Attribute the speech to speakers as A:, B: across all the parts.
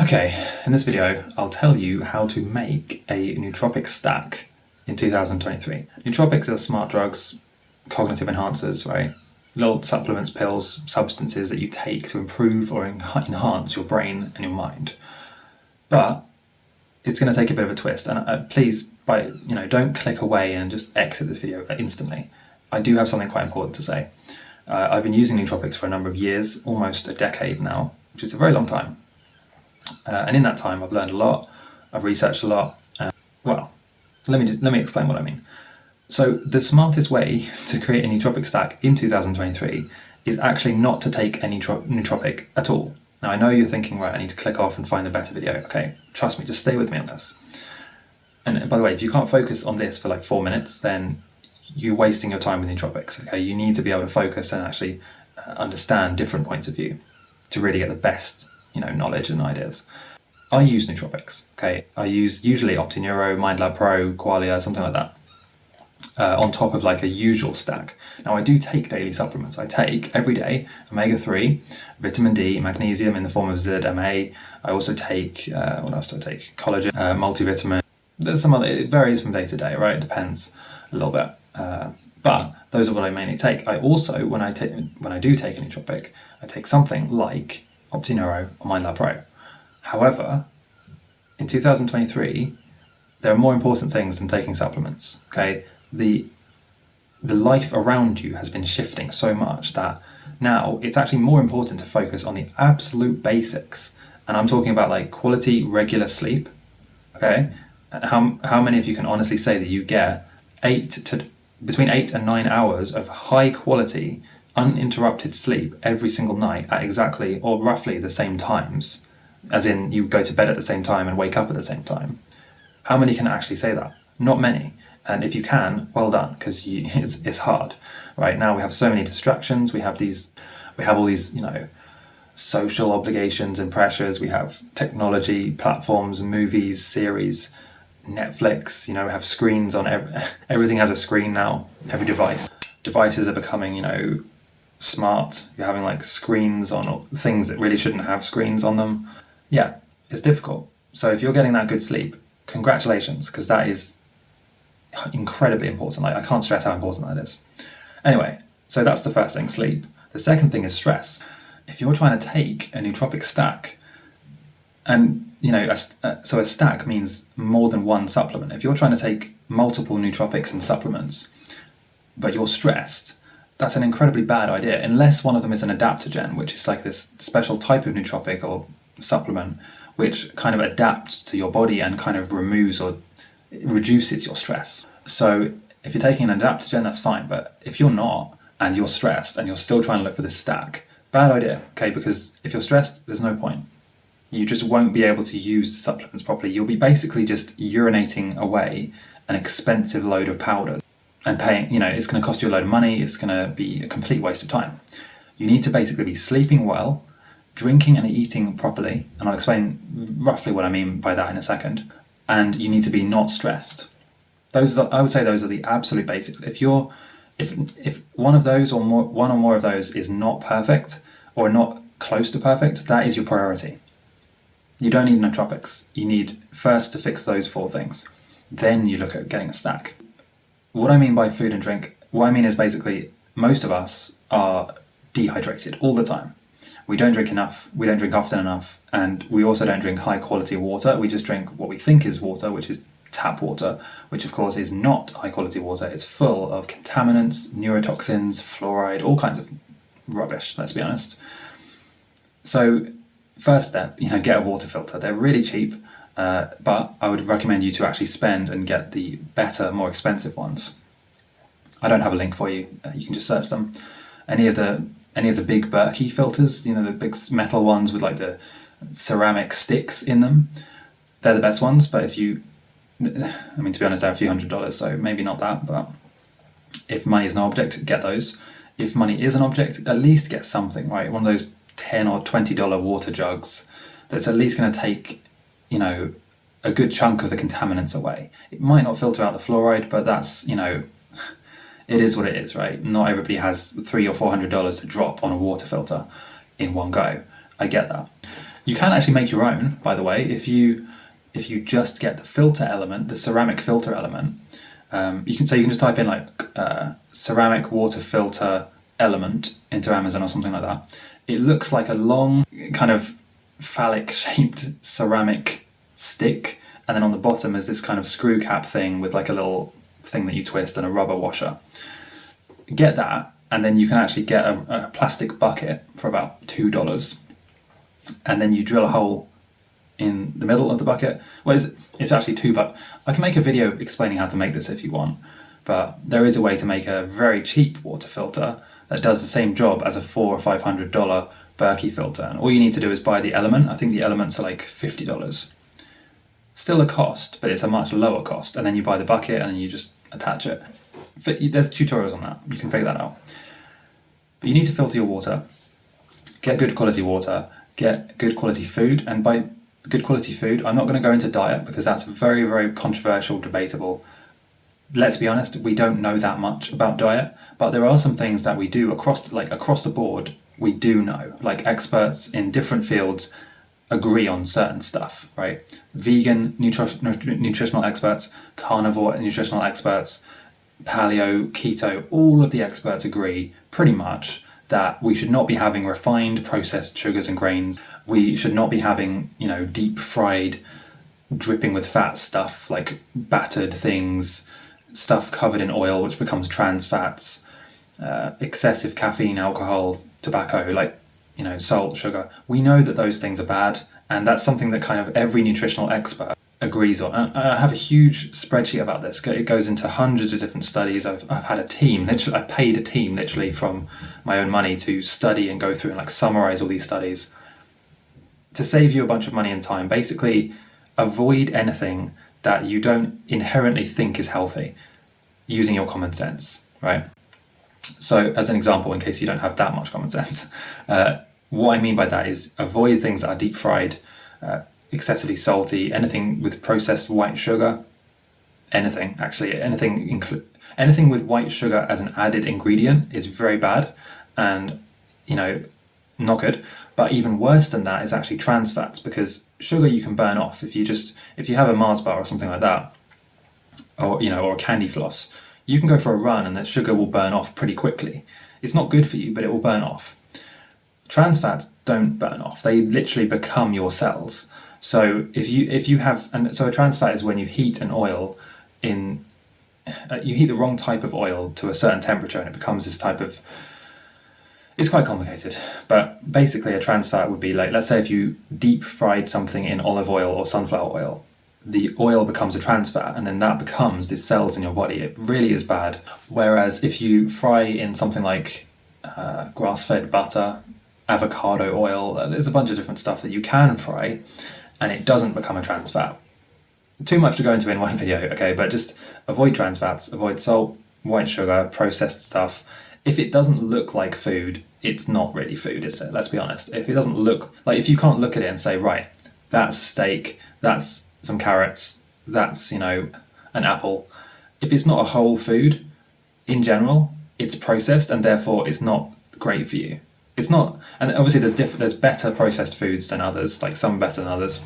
A: Okay, in this video I'll tell you how to make a nootropic stack in 2023. Nootropics are smart drugs, cognitive enhancers, right? Little supplements, pills, substances that you take to improve or enhance your brain and your mind. But it's going to take a bit of a twist, and please, don't click away and just exit this video instantly. I do have something quite important to say. I've been using nootropics for a number of years, almost a decade now, which is a very long time. And in that time, I've learned a lot, I've researched a lot. Let me explain what I mean. So the smartest way to create a nootropic stack in 2023 is actually not to take any nootropic at all. Now I know you're thinking, right, I need to click off and find a better video. Okay, trust me, just stay with me on this. And by the way, if you can't focus on this for like 4 minutes, then you're wasting your time with nootropics. Okay, you need to be able to focus and actually understand different points of view to really get the best knowledge and ideas. I use nootropics, okay? I use usually OptiNeuro, MindLab Pro, Qualia, something like that, on top of like a usual stack. Now I do take daily supplements. I take every day omega-3, vitamin D, magnesium in the form of ZMA. I also take, what else do I take? Collagen, multivitamin. There's some other, it varies from day to day, right? It depends a little bit. But those are what I mainly take. I also, when I do take a nootropic, I take something like OptiNeuro or MindLab Pro. However, in 2023, there are more important things than taking supplements. Okay, the life around you has been shifting so much that now it's actually more important to focus on the absolute basics. And I'm talking about like quality, regular sleep. Okay, how many of you can honestly say that you get between 8 and 9 hours of high quality, uninterrupted sleep every single night at exactly or roughly the same times, as in you go to bed at the same time and wake up at the same time? How many can actually say that? Not many. And if you can, well done, because it's hard. Right now we have so many distractions. We have all these social obligations and pressures. We have technology, platforms, movies, series, Netflix. We have screens on everything has a screen now. Every devices are becoming smart. You're having like screens on things that really shouldn't have screens on them. Yeah, it's difficult. So if you're getting that good sleep, congratulations, because that is incredibly important. Like, I can't stress how important that is. Anyway, so that's the first thing, sleep. The second thing is stress. If you're trying to take a nootropic stack, and so a stack means more than one supplement. If you're trying to take multiple nootropics and supplements, but you're stressed, that's an incredibly bad idea, unless one of them is an adaptogen, which is like this special type of nootropic or supplement which kind of adapts to your body and kind of removes or reduces your stress. So if you're taking an adaptogen, that's fine, but if you're not and you're stressed and you're still trying to look for this stack, bad idea, okay? Because if you're stressed, there's no point. You just won't be able to use the supplements properly. You'll be basically just urinating away an expensive load of powder and paying, it's going to cost you a load of money. It's going to be a complete waste of time. You need to basically be sleeping well, drinking and eating properly, and I'll explain roughly what I mean by that in a second. And you need to be not stressed. I would say those are the absolute basics. If one of those or one or more of those is not perfect or not close to perfect, that is your priority. You don't need nootropics. You need first to fix those 4 things. Then you look at getting a stack. What I mean by food and drink, what I mean is basically most of us are dehydrated all the time. We don't drink enough, we don't drink often enough, and we also don't drink high quality water. We just drink what we think is water, which is tap water, which of course is not high quality water. It's full of contaminants, neurotoxins, fluoride, all kinds of rubbish, let's be honest. So first step, get a water filter. They're really cheap, but I would recommend you to actually spend and get the better, more expensive ones. I don't have a link for you. You can just search them. Any of the big Berkey filters, the big metal ones with like the ceramic sticks in them, they're the best ones. But to be honest, they're a few $100s, so maybe not that. But if money is an object, get those. If money is an object, at least get something, right? One of those $10 or $20 water jugs that's at least going to take, a good chunk of the contaminants away. It might not filter out the fluoride, but that's, it is what it is, right? Not everybody has $300 or $400 to drop on a water filter in one go. I get that. You can actually make your own, by the way, if you just get the filter element, the ceramic filter element. You can just type in like ceramic water filter element into Amazon or something like that. It looks like a long kind of phallic shaped ceramic stick, and then on the bottom is this kind of screw cap thing with like a little thing that you twist and a rubber washer. Get that, and then you can actually get a plastic bucket for about $2, and then you drill a hole in the middle of the bucket. Well, it's actually $2. I can make a video explaining how to make this if you want, but there is a way to make a very cheap water filter that does the same job as a $400 or $500 Berkey filter, and all you need to do is buy the element. I think the elements are like $50. Still a cost, but it's a much lower cost, and then you buy the bucket and then you just attach it. There's tutorials on that, you can figure that out. But you need to filter your water, get good quality water, get good quality food, and by good quality food, I'm not going to go into diet because that's very, very controversial, debatable. Let's be honest, we don't know that much about diet, but there are some things that we do across the board, we do know. Like experts in different fields agree on certain stuff, right? Vegan nutritional experts, carnivore nutritional experts, paleo, keto, all of the experts agree pretty much that we should not be having refined processed sugars and grains. We should not be having, deep fried, dripping with fat stuff, like battered things, stuff covered in oil, which becomes trans fats, excessive caffeine, alcohol, tobacco, salt, sugar. We know that those things are bad, and that's something that kind of every nutritional expert agrees on. And I have a huge spreadsheet about this. It goes into hundreds of different studies. I've had a team, literally, I paid a team literally from my own money to study and go through and summarize all these studies to save you a bunch of money and time. Basically, avoid anything that you don't inherently think is healthy using your common sense, right? So as an example, in case you don't have that much common sense, what I mean by that is avoid things that are deep fried, excessively salty, anything with processed white sugar, anything with white sugar as an added ingredient is very bad and, not good. But even worse than that is actually trans fats, because sugar you can burn off. If you have a Mars bar or something like that, or a candy floss, you can go for a run and the sugar will burn off pretty quickly. It's not good for you, but it will burn off. Trans fats don't burn off. They literally become your cells. So if you have, and so a trans fat is when you heat an oil you heat the wrong type of oil to a certain temperature and it becomes this type of, it's quite complicated, but basically a trans fat would be like, let's say if you deep fried something in olive oil or sunflower oil, the oil becomes a trans fat and then that becomes the cells in your body. It really is bad. Whereas if you fry in something like grass-fed butter, avocado oil, there's a bunch of different stuff that you can fry and it doesn't become a trans fat. Too much to go into in one video, okay, but just avoid trans fats, avoid salt, white sugar, processed stuff. If it doesn't look like food, it's not really food, is it? Let's be honest. If it doesn't look, if you can't look at it and say, right, that's steak, that's some carrots, that's, an apple. If it's not a whole food, in general, it's processed and therefore it's not great for you. It's not, and obviously there's better processed foods than others, like some better than others.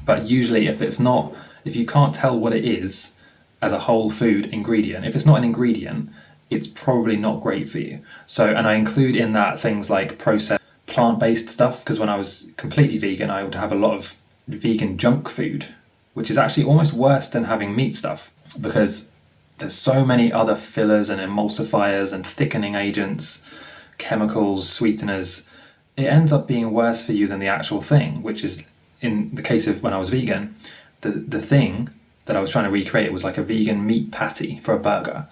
A: But usually if you can't tell what it is as a whole food ingredient, if it's not an ingredient, it's probably not great for you. So, and I include in that things like processed plant-based stuff, because when I was completely vegan, I would have a lot of vegan junk food, which is actually almost worse than having meat stuff, because there's so many other fillers and emulsifiers and thickening agents, chemicals, sweeteners. It ends up being worse for you than the actual thing, which is, in the case of when I was vegan, the thing that I was trying to recreate was like a vegan meat patty for a burger.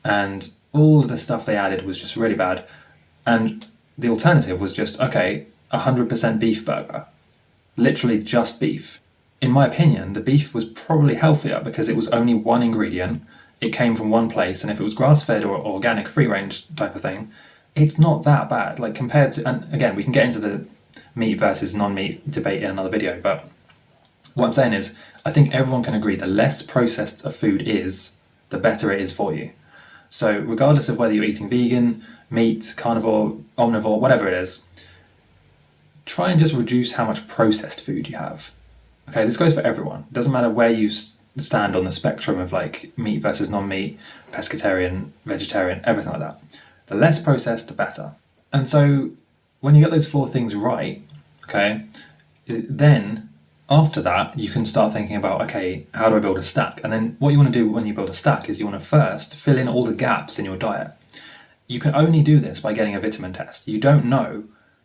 A: And all of the stuff they added was just really bad. And the alternative was just, 100% beef burger. Literally just beef. In my opinion, the beef was probably healthier because it was only one ingredient, it came from one place, and if it was grass-fed or organic, free-range type of thing, it's not that bad. Like compared to, and again, we can get into the meat versus non-meat debate in another video, but what I'm saying is, I think everyone can agree the less processed a food is, the better it is for you. So regardless of whether you're eating vegan, meat, carnivore, omnivore, whatever it is, try and just reduce how much processed food you have. Okay, this goes for everyone. It doesn't matter where you stand on the spectrum of like meat versus non-meat, pescatarian, vegetarian, everything like that. The less processed, the better. And so when you get those 4 things right, okay, then after that you can start thinking about, okay, how do I build a stack? And then what you want to do when you build a stack is you want to first fill in all the gaps in your diet. You can only do this by getting a vitamin test. You don't know,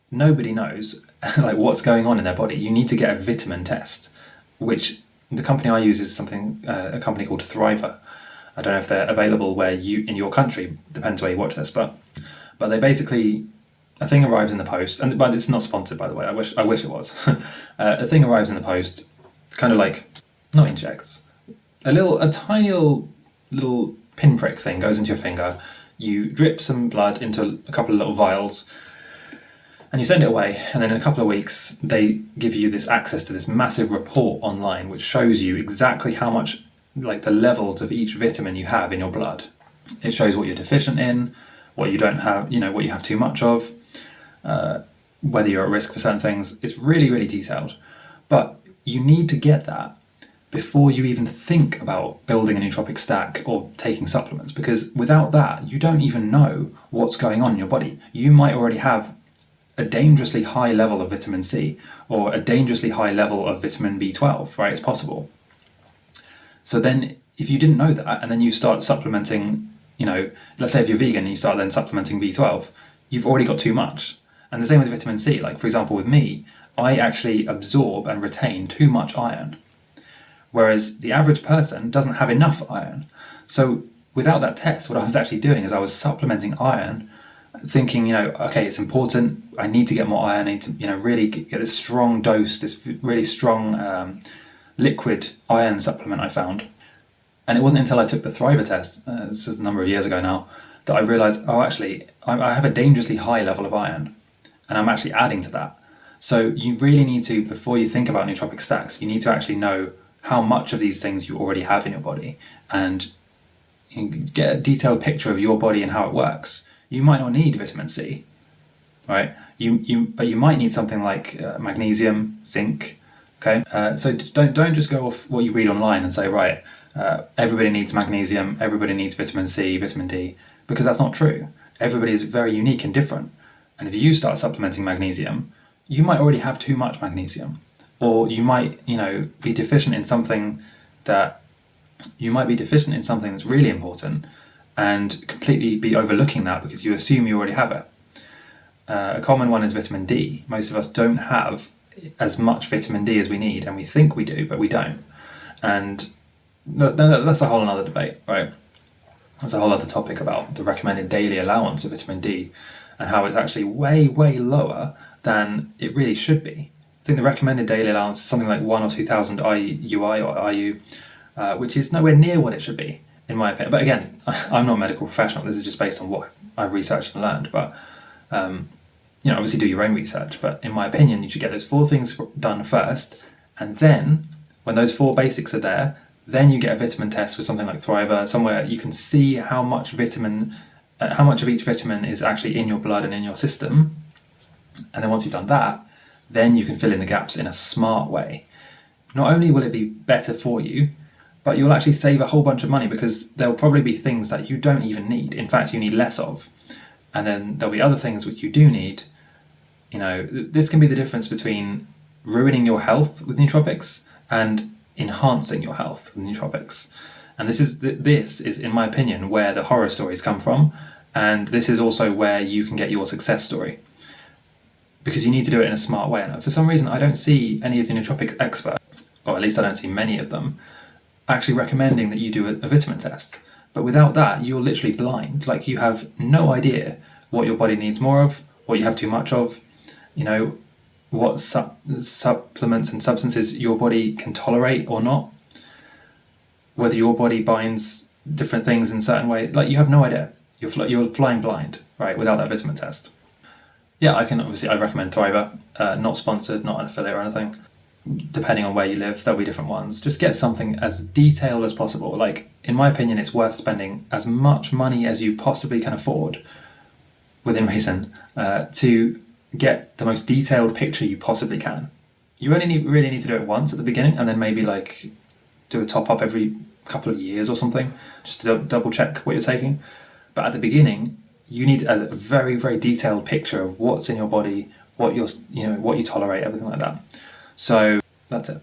A: nobody knows like what's going on in their body. You need to get a vitamin test, which the company I use is something, a company called Thriver. I don't know if they're available where you, in your country, depends where you watch this, but they basically, a thing arrives in the post, but it's not sponsored, by the way. I wish it was. A thing arrives in the post, kind of like, not injects, a tiny little pinprick thing goes into your finger. You drip some blood into a couple of little vials, and you send it away, and then in a couple of weeks they give you this access to this massive report online which shows you exactly how much, like the levels of each vitamin you have in your blood. It shows what you're deficient in, what you don't have, what you have too much of, whether you're at risk for certain things. It's really, really detailed. But you need to get that before you even think about building a nootropic stack or taking supplements, because without that you don't even know what's going on in your body. You might already have a dangerously high level of vitamin C or a dangerously high level of vitamin B12, right? It's possible. So then if you didn't know that and then you start supplementing, let's say if you're vegan and you start then supplementing B12, you've already got too much. And the same with vitamin C. Like for example with me, I actually absorb and retain too much iron, whereas the average person doesn't have enough iron. So without that test, what I was actually doing is I was supplementing iron, thinking, okay, it's important, I need to get more iron, I need to, really get this strong dose, this really strong liquid iron supplement I found. And it wasn't until I took the Thriver test, this is a number of years ago now, that I realised, oh, actually, I have a dangerously high level of iron, and I'm actually adding to that. So you really need to, before you think about nootropic stacks, you need to actually know how much of these things you already have in your body, and get a detailed picture of your body and how it works. You might not need vitamin C, right? But you might need something like magnesium, zinc. Okay, so don't just go off what you read online and say, right, everybody needs magnesium, everybody needs vitamin C, vitamin D, because that's not true. Everybody is very unique and different. And if you start supplementing magnesium, you might already have too much magnesium, or you might, be deficient in something that's really important, and completely be overlooking that because you assume you already have it. A common one is vitamin D. Most of us don't have as much vitamin D as we need, and we think we do, but we don't. And that's a whole other debate, right? That's a whole other topic about the recommended daily allowance of vitamin D and how it's actually way, way lower than it really should be. I think the recommended daily allowance is something like 1,000 or 2,000 IUI or IU, which is nowhere near what it should be, in my opinion. But again, I'm not a medical professional. This is just based on what I've researched and learned. But obviously do your own research. But in my opinion, you should get those 4 things done first, and then when those 4 basics are there, then you get a vitamin test with something like Thriver, somewhere you can see how much of each vitamin is actually in your blood and in your system. And then once you've done that, then you can fill in the gaps in a smart way. Not only will it be better for you, but you'll actually save a whole bunch of money, because there'll probably be things that you don't even need. In fact, you need less of. And then there'll be other things which you do need. This can be the difference between ruining your health with nootropics and enhancing your health with nootropics. And this is, in my opinion, where the horror stories come from. And this is also where you can get your success story, because you need to do it in a smart way. And for some reason, I don't see any of the nootropics experts, or at least I don't see many of them, actually recommending that you do a vitamin test. But without that, you're literally blind. Like, you have no idea what your body needs more of, what you have too much of, what supplements and substances your body can tolerate or not, whether your body binds different things in certain ways. Like, you have no idea. You're flying blind, right, without that vitamin test. Yeah, I recommend Thriver, not sponsored, not an affiliate or anything. Depending on where you live, there'll be different ones. Just get something as detailed as possible. Like, in my opinion, it's worth spending as much money as you possibly can afford, within reason, to get the most detailed picture you possibly can. You only really need to do it once at the beginning, and then maybe like do a top up every couple of years or something, just to double check what you're taking. But at the beginning, you need a very, very detailed picture of what's in your body, what you tolerate, everything like that. So that's it.